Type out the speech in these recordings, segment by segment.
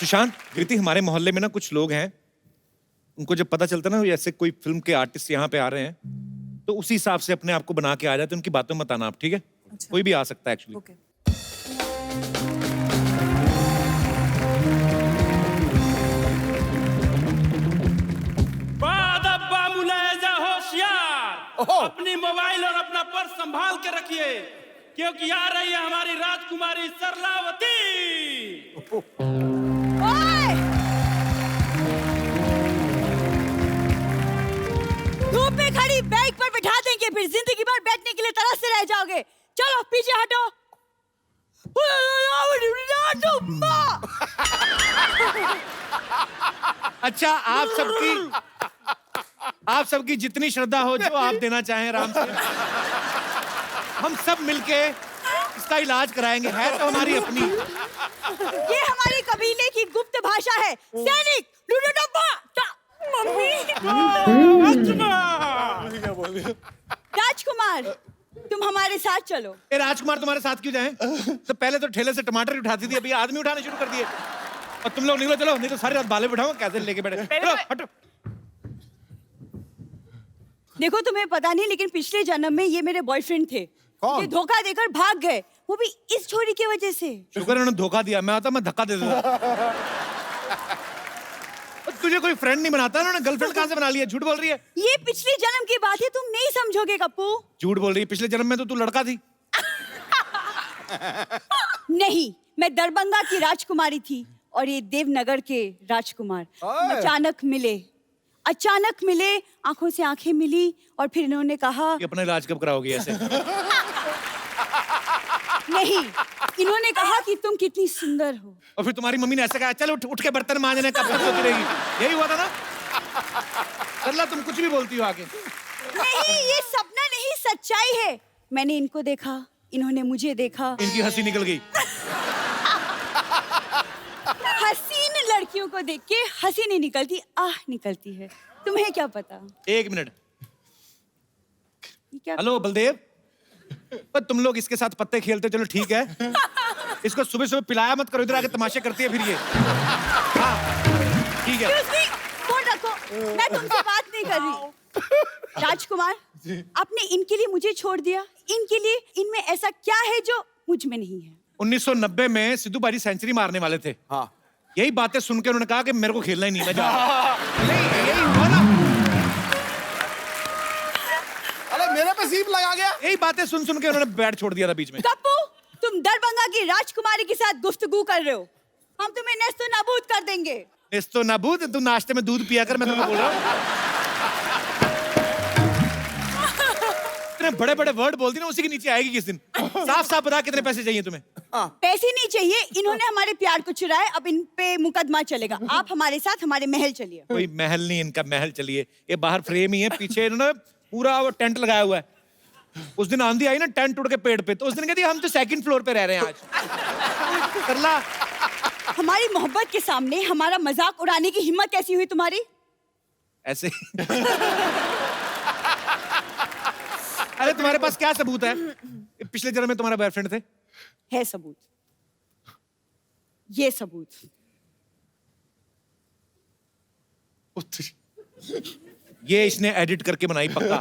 सुशांत, कृति, हमारे मोहल्ले में ना कुछ लोग हैं, उनको जब पता चलता है ना ऐसे कोई फिल्म के आर्टिस्ट यहाँ पे आ रहे हैं, तो उसी हिसाब से अपने आप को बना के आ जाते हैं। उनकी बातों में मत आना आप, ठीक है? अच्छा। कोई भी आ सकता है एक्चुअली। ओके। होशियार, अपनी मोबाइल और अपना पर्स संभाल के रखिए, क्योंकि आ रही है हमारी राजकुमारी सरलावती। ओए! धूप में खड़ी बाइक पर बिठा देंगे, फिर जिंदगी भर बैठने के लिए तरसते रह जाओगे। चलो पीछे हटो। अच्छा, आप सबकी जितनी श्रद्धा हो, जो आप देना चाहें आराम से, हम सब मिलके इसका इलाज कराएंगे। है तो हमारी अपनी। ये हमारे कबीले की गुप्त भाषा है। सैनिक, मम्मी। राजकुमार, तुम हमारे साथ चलो। ए राजकुमार तुम्हारे साथ क्यों जाएं? तो पहले तो ठेले से टमाटर उठाती थी, अभी आदमी उठाने शुरू कर दिए। और तुम लोग निकलो, चलो, नहीं तो सारी रात बाले बिठाओ, कैसे लेके बैठे। चलो हटो। देखो, तुम्हें पता नहीं, लेकिन पिछले जन्म में ये मेरे बॉयफ्रेंड थे। ये धोखा देकर भाग गए, वो भी इस छोरी की वजह से। शुक्र है उन्होंने धोखा दिया, मैं आता मैं धक्का दे देता। तुझे कोई फ्रेंड नहीं बनाता, उन्होंने गर्लफ्रेंड कहां से बना लिया? झूठ बोल रही है। ये पिछले जन्म की बात है, तुम नहीं समझोगे कप्पू। झूठ बोल रही है, पिछले जन्म में तो तू लड़का थी। नहीं, मैं दरभंगा की राजकुमारी थी और ये देवनगर के राजकुमार। अचानक मिले, आंखों से आंखें मिली और फिर इन्होंने कहा कि अपना इलाज कब कराओगी ऐसे? नहीं, इन्होंने कहा कि तुम कितनी सुंदर हो। और फिर तुम्हारी मम्मी ने ऐसे कहा, चल उठ के बर्तन मांजने, कब तक सोती रहेगी? यही हुआ था ना? सरला, तुम कुछ भी बोलती हो आगे। नहीं, ये सपना नहीं, सच्चाई है। मैंने इनको देखा, इन्होंने मुझे देखा। इनकी हंसी निकल गई। हसीन लड़कियों को देख के हंसी नहीं निकलती, आह निकलती है। तुम्हें क्या पता? एक मिनट। क्या? हेलो बलदेव, पर तुम लोग इसके साथ पत्ते खेलते, चलो ठीक है। इसको सुबह सुबह पिलाया मत करो, इधर आके तमाशे करती है फिर ये। हाँ, ठीक है। फोन रखो, मैं तुमसे बात नहीं कर रही। राजकुमार, आपने इनके लिए मुझे छोड़ दिया, इनके लिए, इनमें ऐसा क्या है जो मुझ में नहीं है? 1990 में सिद्धू बाजी सेंचुरी मारने वाले थे। हाँ। यही बातें सुनकर उन्होंने कहा कि मेरे को खेलना ही नहीं, मैं जा रहा हूं। यही हुआ ना? अरे मेरे पे सीप लगा गया। यही बातें सुन के उन्होंने बैट छोड़ दिया था बीच में। कप्पू, तुम दरभंगा की राजकुमारी के साथ गुफ्तगू कर रहे हो। हम तुम्हें नेस्तो नाबूद कर देंगे। नेस्तो नाबूद? तू नाश्ते में दूध पिया कर, मैं तुम्हें बोल रहा हूँ। इतने बड़े बड़े वर्ड बोलती ना, उसी के नीचे आएगी किस दिन। साफ साफ बता, कितने पैसे चाहिए तुम्हें? पैसे नहीं चाहिए, इन्होंने हमारे प्यार को चुराया, अब इन पे मुकदमा चलेगा। आप हमारे साथ हमारे महल चलिए। कोई महल नहीं, इनका महल चलिए। ये बाहर फ्रेम ही है, पीछे इन्होंने पूरा वो टेंट लगाया हुआ है। उस दिन आंधी आई ना, टेंट उड़ के पेड़ पे, तो उस दिन कहती हम तो सेकंड फ्लोर पे रह रहे हैं आज। करला, हमारी मोहब्बत के सामने हमारा मजाक उड़ाने की हिम्मत कैसी हुई तुम्हारी? ऐसे। अरे तुम्हारे पास क्या सबूत है? पिछले जन्म में तुम्हारा बॉयफ्रेंड थे? है सबूत, ये सबूत। ये इसने एडिट करके बनाई पक्का।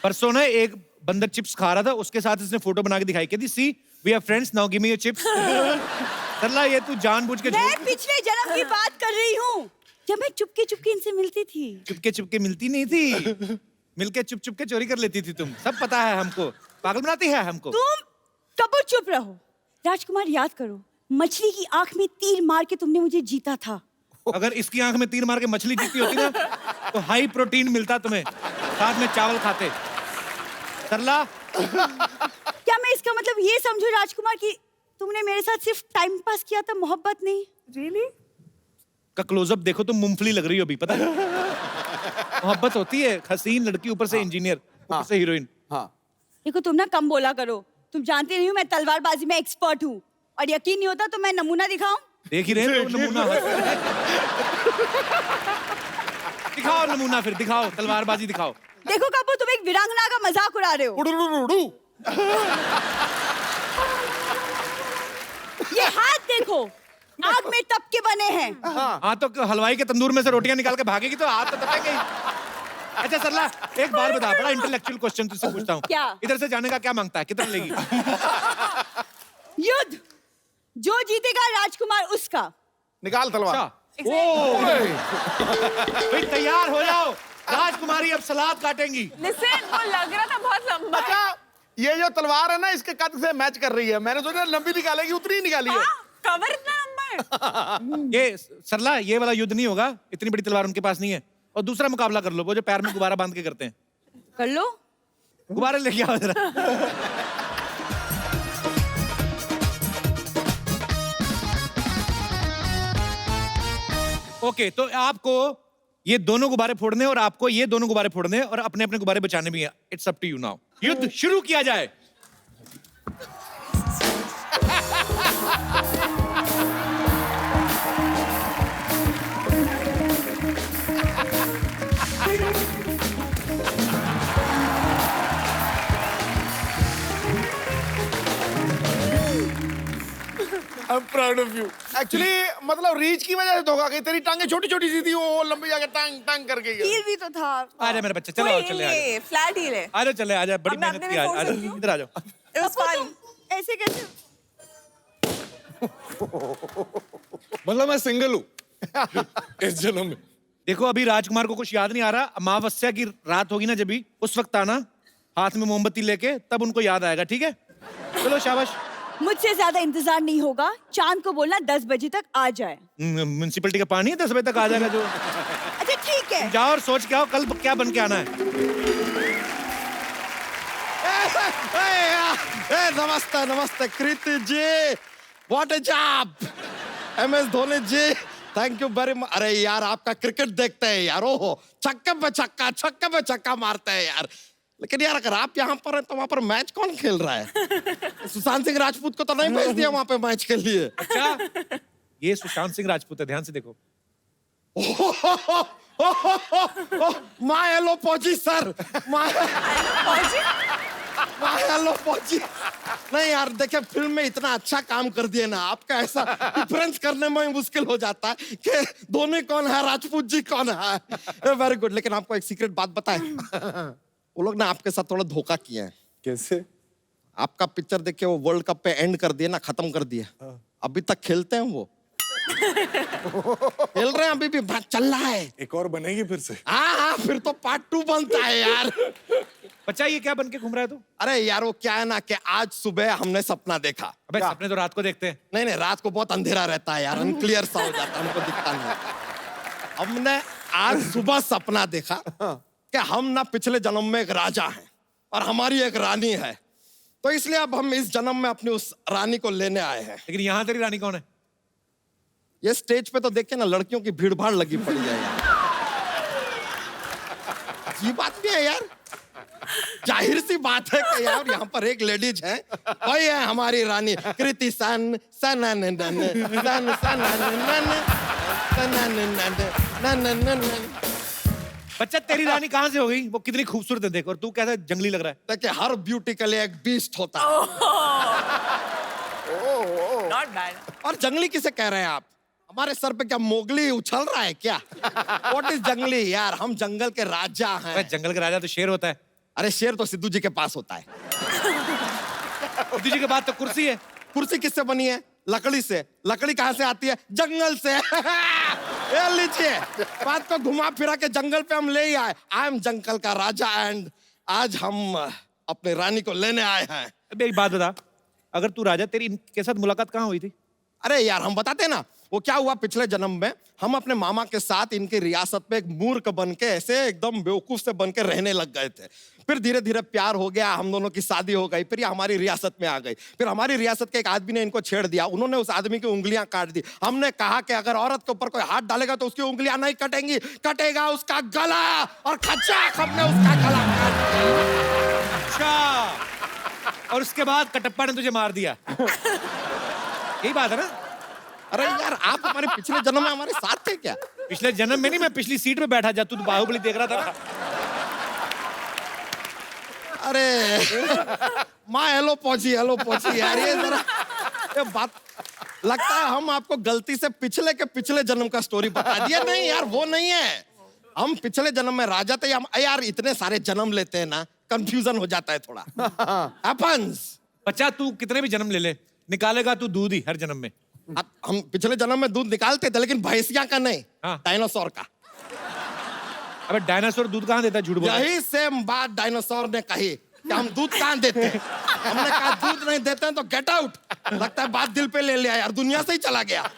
परसों ना एक बंदर चिप्स खा रहा था, उसके साथ इसने फोटो बना के दिखाई, कहती see we are friends now give me your chips. Sarla, ये तू जानबूझ के मैं पिछले जन्म की बात कर रही हूँ, जब मैं चुपके चुपके इनसे मिलती थी। चुपके मिलती नहीं थी, मिलके चुप के चोरी कर लेती थी तुम। सब पता है हमको, पागल बनाती है हमको। तुम कबूल चुप रहो। राजकुमार, याद करो, मछली की आंख में तीर मार के तुमने मुझे जीता था। अगर इसकी आंख में तीर मार के मछली जीती होती ना, तो हाई प्रोटीन मिलता तुम्हें, साथ में चावल खाते। सरला, क्या मैं इसका मतलब ये समझूं राजकुमार कि तुमने मेरे साथ सिर्फ टाइम पास किया था, मोहब्बत नहीं? Really? का क्लोजअप देखो, तुम मूंगफली लग रही हो अभी, पता है? मोहब्बत होती है, हसीन लड़की ऊपर से इंजीनियर, ऊपर से हीरोइन। हाँ। देखो, तुम ना कम बोला करो। तुम जानते नहीं हो मैं तलवारबाजी में एक्सपर्ट हूँ, और यकीन नहीं होता तो मैं नमूना दिखाऊं? देख ही रहे हो नमूना। दिखाओ नमूना, फिर दिखाओ, तलवारबाजी दिखाओ। देखो कपूर, तुम एक वीरांगना का मजाक उड़ा रहे हो। ये हाथ देखो, आग में तप के बने हैं। हाँ तो हलवाई के तंदूर में से रोटियां निकाल के भागेगी तो हाथ तो तपेंगे ही। अच्छा सरला, एक बार बता, बड़ा इंटेलेक्चुअल क्वेश्चन तुझसे पूछता हूँ। क्या? इधर से जाने का क्या मांगता है, कितना लेगी? युद्ध, जो जीतेगा राजकुमार उसका। निकाल तलवार। अच्छा। ओ भाई तैयार हो जाओ, राजकुमारी अब सलाद काटेंगी। लिसन, वो लग रहा था बहुत लंबा है। अच्छा, ये जो तलवार है ना, इसके कद से मैच कर रही है। मैंने सोचा लंबी निकालेगी, उतनी ही निकाली है। कवर इतना लंबा है। ये सरला, ये वाला युद्ध नहीं होगा, इतनी बड़ी तलवार उनके पास नहीं है। और दूसरा मुकाबला कर लो, वो जो पैर में गुब्बारा बांध के करते हैं। कर लो। गुब्बारे लेके आओ जरा। ओके, तो आपको ये दोनों गुब्बारे फोड़ने और आपको ये दोनों गुब्बारे फोड़ने और अपने अपने गुब्बारे बचाने भी हैं। It's up to you now. युद्ध शुरू किया जाए। I'm proud of you. Actually, मतलब रीच की वजह से धोखा गई। तेरी टांगे छोटी छोटी सी थी, वो लंबी जाके टांग टांग कर गई है। हील भी तो था। आजा मेरे बच्चे, चलो आओ, चले आजा। फ्लैट हील है। आजा चले, आजा, बड़ी हमने मेहनत अपने की में आज। फोड़ आजा, सकती हूँ। इधर आ जाओ। It was fun. ऐसे कैसे? मतलब मैं सिंगल हूँ इस जन्म में। देखो अभी राजकुमार को कुछ याद नहीं आ रहा। अमावस्या की रात होगी ना, जब भी उस वक्त आना हाथ में मोमबत्ती लेके, तब उनको याद आएगा। ठीक है, चलो शाबाश। मुझसे ज्यादा इंतजार नहीं होगा। चांद को बोलना 10 बजे तक आ जाए। म्युनिसिपैलिटी का पानी है, 10 बजे तक आ जाएगा जो। अच्छा ठीक है। जाओ और सोच के आओ कल क्या बन के आना है। नमस्ते नमस्ते Kriti ji, what a job. MS Dhoni ji, thank you very much. अरे यार, आपका क्रिकेट देखते हैं यार। ओहो, छक्के पे छक्का मारते हैं यार। लेकिन यार, अगर आप यहाँ पर हैं तो वहाँ पर मैच कौन खेल रहा है? सुशांत सिंह राजपूत को तो नहीं भेज दिया वहाँ पे मैच के लिए? अच्छा, ये सुशांत सिंह राजपूत है, ध्यान से देखो। माय हेलो पहुंची सर, माय हेलो पहुंची। नहीं यार, देखिए फिल्म में इतना अच्छा काम कर दिए ना, आपका ऐसा डिफरेंस करने में मुश्किल हो जाता है कि धोनी कौन है, राजपूत जी कौन है। Very good. लेकिन आपको एक सीक्रेट बात बताएं, वो लोग ना आपके साथ थोड़ा धोखा किए हैं। कैसे? आपका पिक्चर देख के वो वर्ल्ड कप पे एंड कर दिए ना, खत्म कर दिए। अभी तक खेलते हैं वो, खेल रहे हैं अभी भी, बात चल रहा है। एक और बनेगी फिर से? हाँ, फिर तो पार्ट 2 बनता है यार। बच्चा ये क्या बन के घूम रहा है तू? अरे यार, वो क्या है ना कि आज सुबह हमने सपना देखा। अबे सपने तो रात को देखते हैं। नहीं, रात को बहुत अंधेरा रहता है यार, अनक्लियर सा हो जाता है, हमको दिखता नहीं। हमने आज सुबह सपना देखा कि हम ना पिछले जन्म में एक राजा हैं और हमारी एक रानी है। तो इसलिए अब हम इस जन्म में अपनी उस रानी को लेने आए हैं। लेकिन यहाँ तेरी रानी कौन है? ये स्टेज पे तो देखिए ना, लड़कियों की भीड़ भाड़ लगी पड़ी है यार। ये बात भी है यार, जाहिर सी बात है कि यार यहाँ पर एक लेडीज है, वही है हमारी रानी कृति सन सन नन नन सन सन नन नन। बच्चा तेरी रानी कहाँ से हो गई? वो कितनी खूबसूरत है देख, और तू कैसा जंगली लग रहा है। देखिए, हर ब्यूटी के लिए एक बीस्ट होता है। Not bad. और जंगली किसे कह रहे हैं आप? हमारे सर पे क्या मोगली उछल रहा है क्या? What is जंगली यार? हम जंगल के राजा अबे हैं। जंगल का राजा तो शेर होता है। अरे शेर तो सिद्धू जी के पास होता है। सिद्धू जी के बाद तो कुर्सी है। कुर्सी किससे बनी है? लकड़ी से। लकड़ी कहाँ से आती है? जंगल से। ये लीजिए, बात को घुमा फिरा के जंगल पे हम ले ही आए। आई एम जंगल का राजा एंड आज हम अपने रानी को लेने आए हैं। अबे एक बात बता, अगर तू राजा, तेरी इनके साथ मुलाकात कहाँ हुई थी? अरे यार, हम बताते ना, वो क्या हुआ पिछले जन्म में, हम अपने मामा के साथ इनकी रियासत में एक मूर्ख बन के ऐसे एकदम बेवकूफ से बन के रहने लग गए थे। फिर धीरे धीरे प्यार हो गया, हम दोनों की शादी हो गई, फिर ये हमारी रियासत में आ गई। फिर हमारी रियासत के एक आदमी ने इनको छेड़ दिया, उन्होंने उस आदमी की उंगलियां काट दी। हमने कहा कि अगर औरत के ऊपर कोई हाथ डालेगा तो उसकी उंगलियां नहीं कटेंगी, कटेगा उसका गला, और खच्चाक हमने उसका गला काट दिया। अच्छा, और उसके बाद कटप्पा ने तुझे मार दिया। यही बात है ना? अरे यार, आप हमारे पिछले जन्म में हमारे साथ थे क्या? पिछले जन्म में नहीं, मैं पिछली सीट पे बैठा जा, तू तो बाहुबली देख रहा था ना। अरे माँ हेलो पहुंची यार, ये जरा ये बात लगता है हम आपको गलती से पिछले जन्म का स्टोरी बता दिया। नहीं यार, वो नहीं है। हम पिछले जन्म में राजा थे। हम यार इतने सारे जन्म लेते हैं ना, कंफ्यूजन हो जाता है थोड़ा। हैपेंस। बच्चा तू कितने भी जन्म ले ले, निकालेगा तू दूध ही हर जन्म में। हम पिछले जन्म में दूध निकालते थे, लेकिन भैंसिया का नहीं, हाँ। डायनासोर का। अबे डायनासोर दूध कहाँ देता है, झूठ बोल। यही सेम बात डायनासोर ने कही कि हम दूध कहाँ देते हैं। हमने कहा दूध नहीं देते हैं तो गेट आउट। लगता है बात दिल पे ले लिया यार, दुनिया से ही चला गया।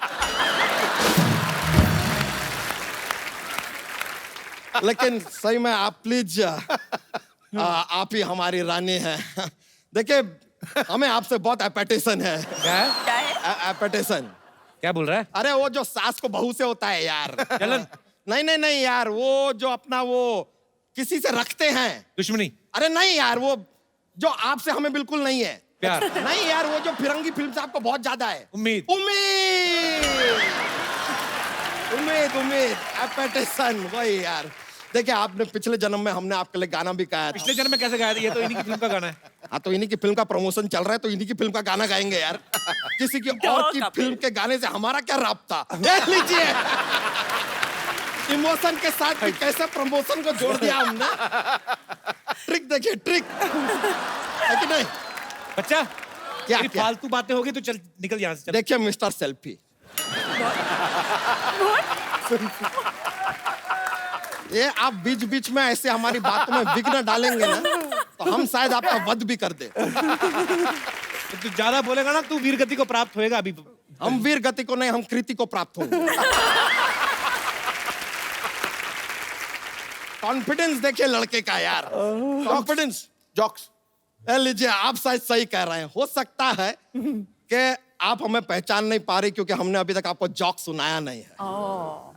लेकिन सही में आप प्लीज आप ही हमारी रानी है। देखिए हमें आपसे बहुत एपेटेशन है। क्या है? क्या है? एपेटेशन। क्या बोल रहा है? अरे वो जो सास को बहू से होता है यार। जलन? नहीं यार, वो जो अपना वो किसी से रखते हैं। दुश्मनी? अरे नहीं यार, वो जो आपसे हमें बिल्कुल नहीं है। प्यार? नहीं यार, वो जो फिरंगी फिल्म से आपको बहुत ज्यादा है। उम्मीद? उम्मीद एपेटेशन, वही यार। देखिए आपने पिछले जन्म में हमने आपके लिए गाना भी गाया था। पिछले जन्म में कैसे गाया था? ये तो इन्हीं की फिल्म का गाना है। हाँ, तो इन्हीं की फिल्म का प्रमोशन चल रहा है, तो इन्हीं की फिल्म का गाना गाएंगे यार। किसी की और की फिल्म के गाने से हमारा क्या राब्ता? देख लीजिए इमोशन के साथ भी कैसे प्रमोशन को जोड़ दिया हमने। ट्रिक देखिए, ट्रिक है कि नहीं? बच्चा क्या तेरी फालतू बातें होगी तो चल निकल यहाँ से, चल। देखिए मिस्टर सेल्फी, ये आप बीच बीच में ऐसे हमारी बातों में विघ्न डालेंगे ना, तो हम शायद आपका वध भी कर दे। तू ज्यादा बोलेगा ना, तू वीर गति को प्राप्त होएगा अभी। हम वीर गति को नहीं, हम कृति को प्राप्त होंगे। कॉन्फिडेंस देखिए लड़के का यार, कॉन्फिडेंस। जॉक्स। लीजिए आप शायद सही कह रहे हैं। हो सकता है कि आप हमें पहचान नहीं पा रही क्योंकि हमने अभी तक आपको जॉक्स सुनाया नहीं है।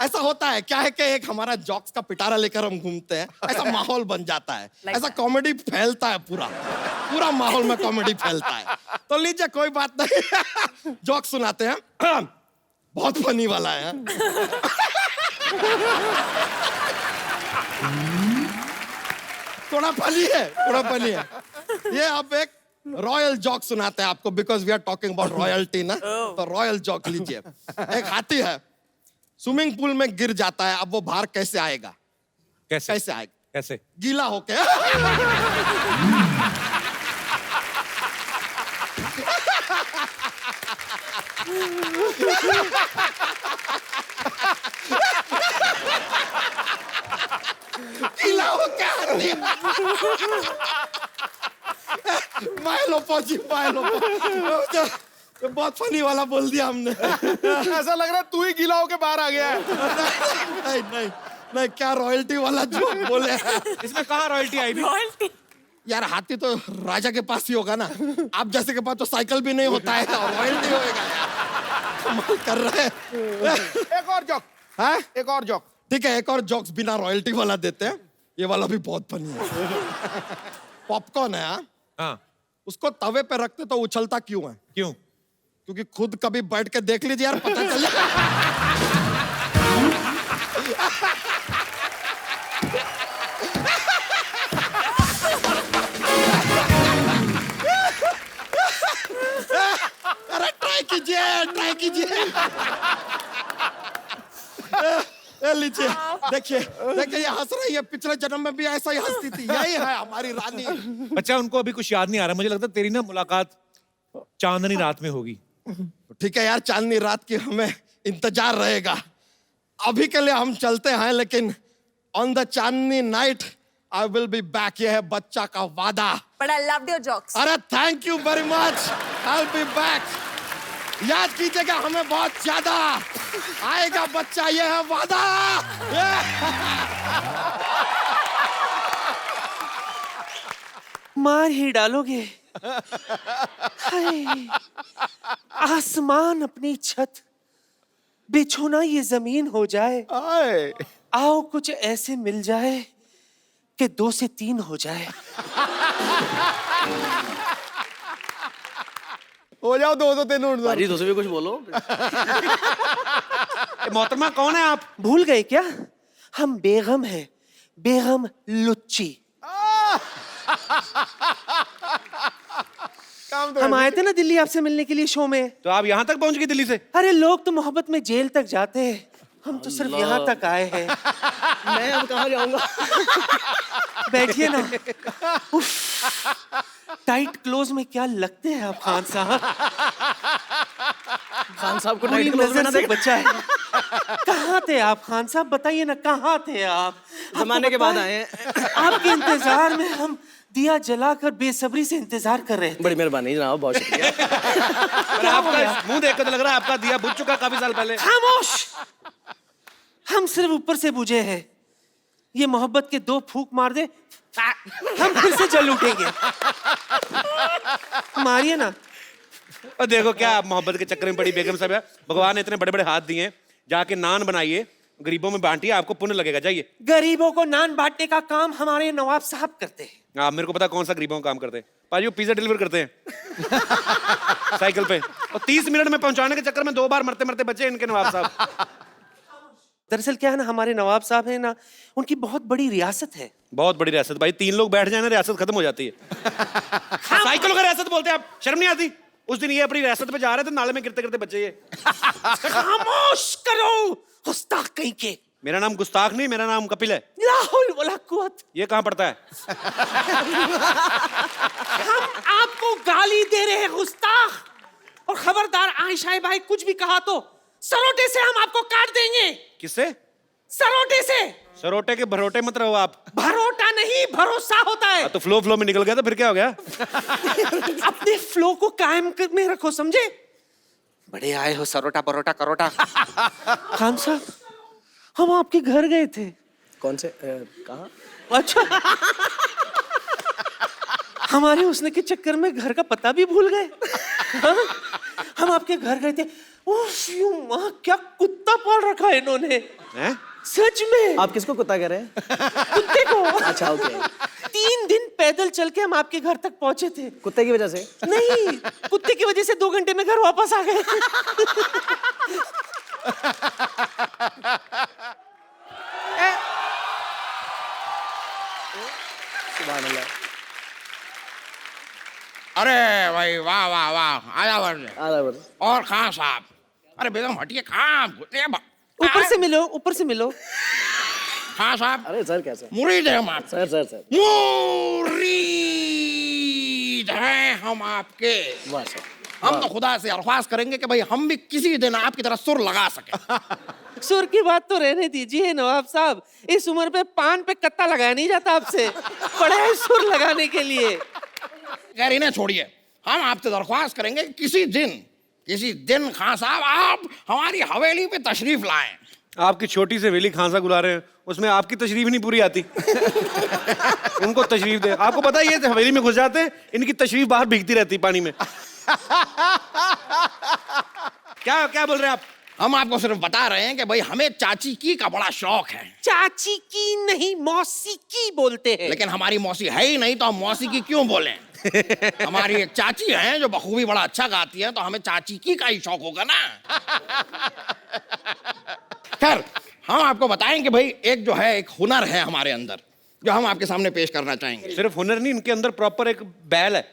ऐसा होता है, क्या है कि एक हमारा जॉक्स का पिटारा लेकर हम घूमते हैं, ऐसा माहौल बन जाता है, ऐसा कॉमेडी फैलता है, पूरा माहौल में कॉमेडी फैलता है। तो लीजिए कोई बात नहीं, जॉक्स सुनाते हैं। बहुत फनी वाला है। थोड़ा फनी है। ये आप एक रॉयल जॉक सुनाते हैं आपको, because we are talking about royalty ना। तो रॉयल जॉक लीजिए। एक हाथी है, स्विमिंग पूल में गिर जाता है। अब वो बाहर कैसे आएगा? कैसे आएगा? कैसे? गीला होके। गीला होके हाथी। माइलो पहुंची। बहुत फनी वाला बोल दिया हमने। ऐसा लग रहा है तू ही गीला होके बाहर आ गया है। नहीं, क्या रॉयल्टी वाला जोक बोले। इसमें कहाँ रॉयल्टी आई भी? रॉयल्टी? यार हाथी तो राजा के पास ही होगा ना, आप जैसे के पास तो साइकिल भी नहीं होता है, रॉयल्टी होएगा यार। कमाल कर रहे हैं। एक और जॉक। हाँ? एक और जॉक। ठीक है, एक और जॉक्स बिना रॉयल्टी वाला देते हैं। ये वाला भी बहुत फनी है। पॉपकॉर्न है, हाँ। उसको तवे पे रखते तो उछलता क्यों है? क्यों? क्योंकि खुद कभी बैठ के देख लीजिए यार, पता चल जाएगा। अरे ट्राई कीजिए। लीजिए, देखिए ये हंस रही है। पिछले जन्म में भी ऐसा ही हंसती थी। यही है हमारी रानी। बच्चा उनको अभी कुछ याद नहीं आ रहा। मुझे लगता है तेरी ना मुलाकात चांदनी रात में होगी। ठीक है यार, चांदनी रात की हमें इंतजार रहेगा। अभी के लिए हम चलते हैं, लेकिन on the Chandni night I will be back. ये है बच्चा का वादा। But I loved your jokes. अरे thank you very much, I will be back. याद कीजिएगा हमें बहुत ज्यादा। आएगा बच्चा, ये है वादा। मार ही डालोगे। हाय, आसमान अपनी छत, बिछो ना ये जमीन हो जाए। आओ कुछ ऐसे मिल जाए कि 2 से 3 हो जाए। हो जाओ 2 तो 3 उड़ जाओ। अजी दूसरे भी कुछ बोलो। मोहतरमा कौन है आप? भूल गए क्या? हम बेगम हैं, बेगम लुच्ची। काम तो हम ऐसे आए थे ना दिल्ली आपसे मिलने के लिए शो में। तो आप यहाँ तक पहुंच गए दिल्ली से? अरे लोग तो मोहब्बत में जेल तक जाते हैं, हम तो सिर्फ यहाँ तक आए हैं। मैं अब कहाँ जाऊंगा? बैठिए ना। उफ, टाइट क्लोज में क्या लगते हैं आप खान साहब। खान साहब को पूरी टाइट क्लोज में नजर ना से देख। बचा है। कहाँ थे आप खान साहब, बताइए ना कहाँ थे आप? जमाने के आपको बाद पता आए है, हैं। आपके इंतजार में हम दिया जलाकर बेसब्री से इंतजार कर रहे थे। बड़ी मेहरबानी जनाब, बहुत शुक्रिया। पर आपका मुंह देख कर तो लग रहा है आपका दिया बुझ चुका काफी साल पहले। खामोश, हम सिर्फ ऊपर से बुझे हैं। ये मोहब्बत के 2 फूंक मार दे, हम फिर से जल उठेंगे। मारिए ना। और देखो क्या आप मोहब्बत के चक्कर में पड़ी बेगम साहब। भगवान ने इतने बड़े बड़े हाथ दिए, जाके नान बनाइए, गरीबों में बांटिए, आपको पुण्य लगेगा। जाइए। गरीबों को नान बांटने का काम हमारे नवाब साहब करते हैं। आप मेरे को पता कौन सा गरीबों का काम करते हैं। पाजी वो पिज्जा डिलीवर करते हैं साइकिल पे, और 30 मिनट में पहुंचाने के चक्कर में 2 बार मरते मरते बचे इनके नवाब साहब। दरअसल क्या है ना, हमारे नवाब साहब है ना, उनकी बहुत बड़ी रियासत है। बहुत बड़ी रियासत भाई, 3 लोग बैठ जाए ना रियासत खत्म हो जाती है। साइकिलों का रियासत बोलते हैं आप, शर्म नहीं आती? उस दिन ये अपनी रियासत पे जा रहे थे, नाले में गिरते गिरते बचे ये। खामोश करो, गुस्ताख कहीं के। मेरा नाम गुस्ताख नहीं, मेरा नाम कपिल है। ला हौल वला कुव्वत। ये कहाँ पड़ता है? हम आपको गाली दे रहे हैं गुस्ताख, और खबरदार आयशा भाई कुछ भी कहा तो सरोटे से हम आपको काट देंगे। किससे? सरोटे से। सरोटे के भरोटे मत रहो आप। भरोटा नहीं, भरोसा होता है। तो फ्लो में निकल गया तो फिर क्या हो गया? अपने फ्लो को कायम में रखो, समझे? बड़े आए हो सरोटा बरोटा करोटा। खान साहब, हम आपके घर गए थे। कौन से कहाँ? अच्छा, हमारे उसने के चक्कर में घर का पता भी भूल गए। हाँ? हम आपके घर गए थे। उफ, यूं माँ, क्या कुत्ता पाल रखा है इन्होंने। हैं? सच में। आप किसको कुत्ता कह रहे हैं? कुत्ते को। अच्छा, ओके। 3 दिन पैदल चल के हम आपके घर तक पहुंचे थे। कुत्ते की वजह से? नहीं, कुत्ते की वजह से 2 घंटे में घर वापस आ गए। सुभान अल्लाह। अरे भाई वाह वाह वाह, आया वर्ष। और खान साहब, अरे बेगम हटिए, कहाँ घुसे? ऊपर से मिलो, ऊपर से मिलो। खान साहब, अरे सर कैसे? मुरीद है हम आप, सर मुरीद हैं हम आपके। वाह सर। हम तो खुदा से अरख्वास्त करेंगे कि भाई हम भी किसी दिन आपकी तरह सुर लगा सके। सुर की बात तो रहने दीजिए नवाब साहब, इस उम्र पे पान पे कत्ता लगाया नहीं जाता आपसे। पड़े हैं सुर लगाने के लिए। खैर इन्हें छोड़िए, हम आपसे दरख्वास्त करेंगे कि किसी दिन खान साहब आप हमारी हवेली पे तशरीफ लाएं। आपकी छोटी सी हवेली खान साहब बुला रहे हैं, उसमें आपकी तशरीफ नहीं पूरी आती। उनको तशरीफ दे। आपको पता है ये हवेली में घुस जाते हैं, इनकी तशरीफ बाहर भीगती रहती पानी में। क्या बोल रहे हैं आप? हम आपको सिर्फ बता रहे हैं कि भाई हमें चाची की का बड़ा शौक है। चाची की नहीं, मौसी की बोलते हैं। लेकिन हमारी मौसी है ही नहीं, तो हम मौसी की क्यों बोलें? हमारी एक चाची है जो बखूबी बड़ा अच्छा गाती है, तो हमें चाची की का ही शौक होगा ना। खैर हम आपको बताएं कि भाई एक जो है, एक हुनर है हमारे अंदर, जो हम आपके सामने पेश करना चाहेंगे। सिर्फ हुनर नहीं, इनके अंदर प्रॉपर एक बैल है।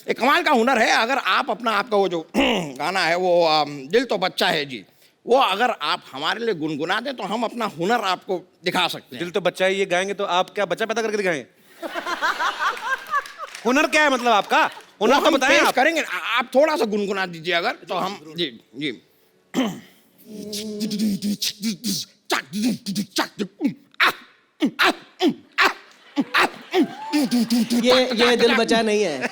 एक कमाल का हुनर है। अगर आप अपना आपका वो जो गाना है वो दिल तो बच्चा है जी, वो अगर आप हमारे लिए गुनगुना दें तो हम अपना हुनर आपको दिखा सकते हैं। दिल तो बच्चा है ये गाएंगे तो आप क्या बच्चा पैदा करके दिखाएंगे? हुनर क्या है मतलब आपका? हुनर तो बताएं आप। करेंगे, आप थोड़ा सा गुनगुना दीजिए अगर, तो हम जी जी। ये दिल बचा नहीं है।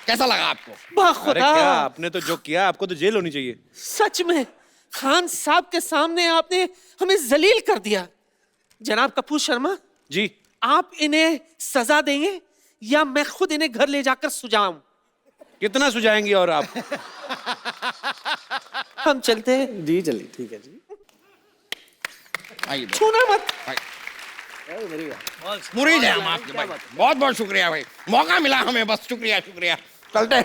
कैसा लगा आपको? अरे क्या आपने तो जो किया, आपको तो जेल होनी चाहिए। सच में खान साहब के सामने आपने हमें जलील कर दिया। जनाब कपूर शर्मा जी, आप इन्हें सजा देंगे या मैं खुद इन्हें घर ले जाकर सुझाऊं? कितना सुझाएंगे और आप? हम चलते हैं। जी चलिए, ठीक है जी। आइए छूना मत। मुरीद है हम आपके भाई। बहुत बहुत शुक्रिया भाई, मौका मिला हमें, बस शुक्रिया। चलते हैं।